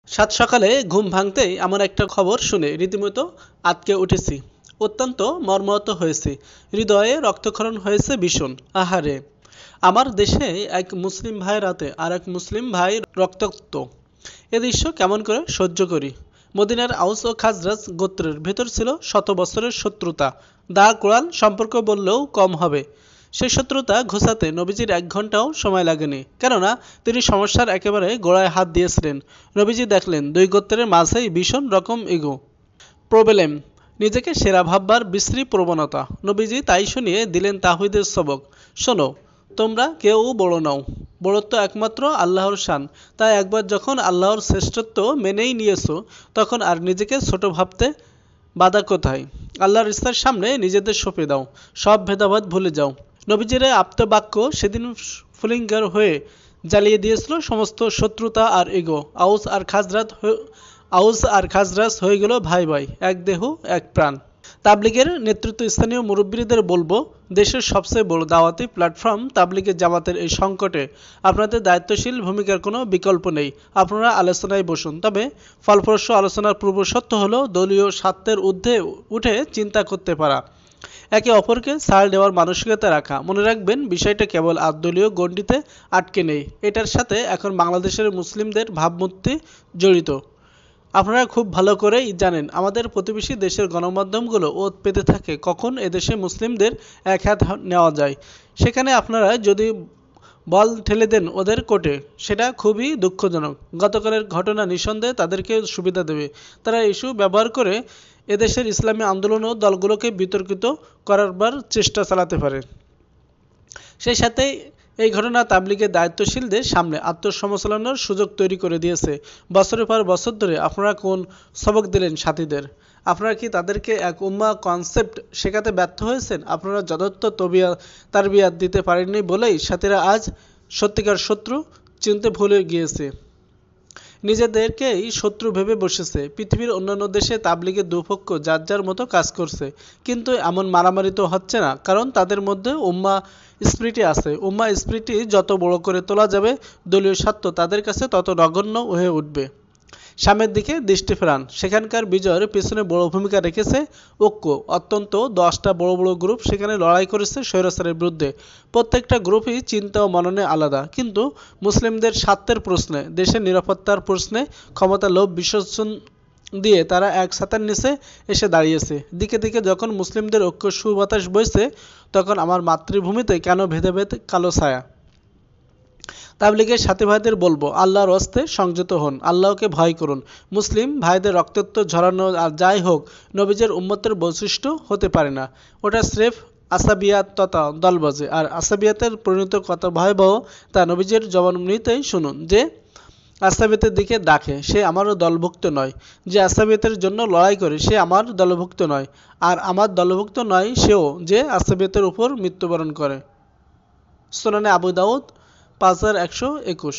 সাত সকালে ঘুম ভাঙতেই এমন একটা খবর শুনে রীতিমতো আঁতকে উঠেছি। অত্যন্ত মর্মাহত হয়েছি। হৃদয়ে রক্তক্ষরণ হয়েছে ভীষণ। আহারে, আমার দেশে এক মুসলিম ভাইয়ের রাতে আর এক মুসলিম ভাই রক্তাক্ত। এ দৃশ্য কেমন করে সহ্য করি। মদিনার আউস ও খাজরাজ গোত্রের ভেতর ছিল শত বছরের শত্রুতা। দা কোরআন সম্পর্ক বললেও কম হবে। সেই শত্রুতা ঘোচাতে নবীজির 1 ঘন্টাও সময় লাগেনি, কেননা তিনি সমস্যার একেবারে গোড়ায় হাত দিয়েছিলেন। নবীজি দেখলেন দুই গোত্রের মাঝেই ভীষণ রকম ইগো প্রবলেম, নিজেকে সেরা ভাববার বিশ্রী প্রবণতা। নবীজি তাই শুনিয়ে দিলেন তাওহীদের সবক। শোনো, তোমরা কেউ বড় নও, বড়ত্ব একমাত্র আল্লাহর শান। তাই একবার যখন আল্লাহর শ্রেষ্ঠত্ব মেনেই নিয়েছো, তখন আর নিজেকে ছোট ভাবতে বাধা কোথায়। আল্লাহর ইচ্ছার সামনে নিজেদের সঁপে দাও, সব ভেদাভেদ ভুলে যাও। নবীজির আপ্তবাক্য সেদিন ফুলিঙ্গার হয়ে জ্বালিয়ে দিয়েছিল সমস্ত শত্রুতা আর ইগো। আউস আর খাজরাজ হয়ে গেল ভাই ভাই, এক দেহ এক প্রাণ। তাবলিগের নেতৃত্ব স্থানীয় মুরব্বীদের বলবো, দেশের সবচেয়ে বড় দাওয়াতি প্ল্যাটফর্ম তাবলিগের জামাতের এই সংকটে আপনাদের দায়িত্বশীল ভূমিকার কোনো বিকল্প নেই। আপনারা আলোচনায় বসুন, তবে ফলপ্রসূ আলোচনার পূর্ব শর্ত হলো দলীয় স্বার্থের ঊর্ধ্বে উঠে চিন্তা করতে পারা, একে অপরকে ছাড় দেওয়ার মানসিকতা রাখা। মনে রাখবেন, বিষয়টা কেবল দলীয় গণ্ডিতে আটকে নেই, এটার সাথে এখন বাংলাদেশের মুসলিমদের ভাবমূর্তি জড়িত। আপনারা খুব ভালো করেই জানেন, আমাদের প্রতিবেশী দেশের গণমাধ্যমগুলো ওত পেতে থাকে কখন এদেশে মুসলিমদের এক হাত নেওয়া যায়। সেখানে আপনারা যদি বল ঠেলে দেন ওদের কোর্টে, সেটা খুবই দুঃখজনক। গতকালের ঘটনা নিঃসন্দেহে তাদেরকে সুবিধা দেবে। তারা ইস্যু ব্যবহার করে এদেশের ইসলামী আন্দোলন ও দলগুলোকে বিতর্কিত করবার চেষ্টা চালাতে পারে। সেই সাথে এই ঘটনা তাবলিগের দায়িত্বশীলদের সামনে আত্মসমালোচনার সুযোগ তৈরি করে দিয়েছে। বছরের পর বছর ধরে আপনারা কোন সবক দিলেন সাথীদের? আপনারা কি তাদেরকে এক উম্মাহ কনসেপ্ট শেখাতে ব্যর্থ হয়েছেন? আপনারা যথার্থ তারবিয়াত দিতে পারেননি বলেই সাথীরা আজ সত্যিকার শত্রু চিনতে ভুলে গিয়েছে, নিজেদেরকেই শত্রু ভেবে বসেছে। পৃথিবীর অন্যান্য দেশে তাবলিগের দুপক্ষ যার যার মতো কাজ করছে, কিন্তু এমন মারামারি তো হচ্ছে না, কারণ তাদের মধ্যে উম্মাহ স্পিরিটই আছে। উম্মাহ স্পিরিটই যত বড় করে তোলা যাবে, দলীয় স্বার্থ তাদের কাছে তত নগণ্য হয়ে উঠবে। সামনের দিকে দৃষ্টি ফেরান, সেখানকার বিজয়ের পেছনে বড় ভূমিকা রেখেছে ঐক্য। অত্যন্ত 10টা বড় বড় গ্রুপ সেখানে লড়াই করেছে স্বৈরাচারের বিরুদ্ধে। প্রত্যেকটা গ্রুপই চিন্তা ও মননে আলাদা, কিন্তু মুসলিমদের স্বার্থের প্রশ্নে, দেশের নিরাপত্তার প্রশ্নে, ক্ষমতা লোভ বিসর্জন দিয়ে তারা এক ছাতার নিচে এসে দাঁড়িয়েছে। দিকে দিকে যখন মুসলিমদের ঐক্য সুবাতাস বইছে, তখন আমার মাতৃভূমিতে কেন ভেদাভেদ কালো ছায়া। তাবলিগের সাথী ভাইদের বলবো, আল্লাহর হস্তে সংযত হন, আল্লাহকে ভয় করুন। মুসলিম ভাইদের রক্তাক্ত ঝরানো আর যাই হোক, নবীজের উম্মতের বৈশিষ্ট্য হতে পারে না। ওটা স্রেফ আসাবিয়াত তথা দলবাজি। আর আসাবিয়াতের পরিণত কত ভয়াবহ তা নবীজের জবানবন্দিতেই শুনুন। যে আসাবিয়াতের দিকে ডাকে, সে আমারও দলভুক্ত নয়। যে আসাবিয়াতের জন্য লড়াই করে, সে আমার দলভুক্ত নয়। আর আমার দলভুক্ত নয় সেও যে আসাবিয়াতের উপর মৃত্যুবরণ করে। সুনানে আবু দাউদ 5121।